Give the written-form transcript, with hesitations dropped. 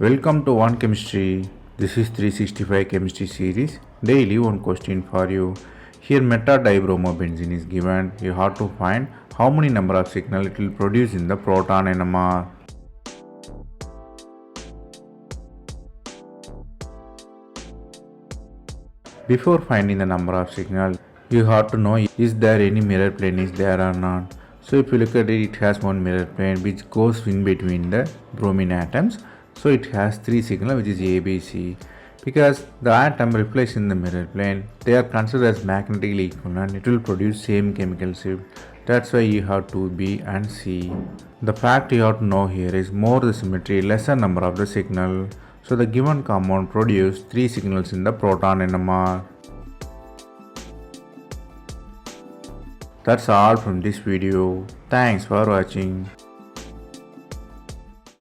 Welcome to One Chemistry. This is 365 Chemistry series. Daily one question for you. Here metadibromobenzene is given. You have to find how many number of signal it will produce in the proton NMR. Before finding the number of signal, you have to know is there any mirror plane is there or not. So if you look at it, it has one mirror plane which goes in between the bromine atoms. So it has three signal which is A, B, C. Because the atom reflects in the mirror plane, they are considered as magnetically equivalent. It will produce same chemical shift. That's why you have 2 B and C. The fact you have to know here is more the symmetry, lesser number of the signal. So the given compound produce 3 signals in the proton NMR. That's all from this video. Thanks for watching.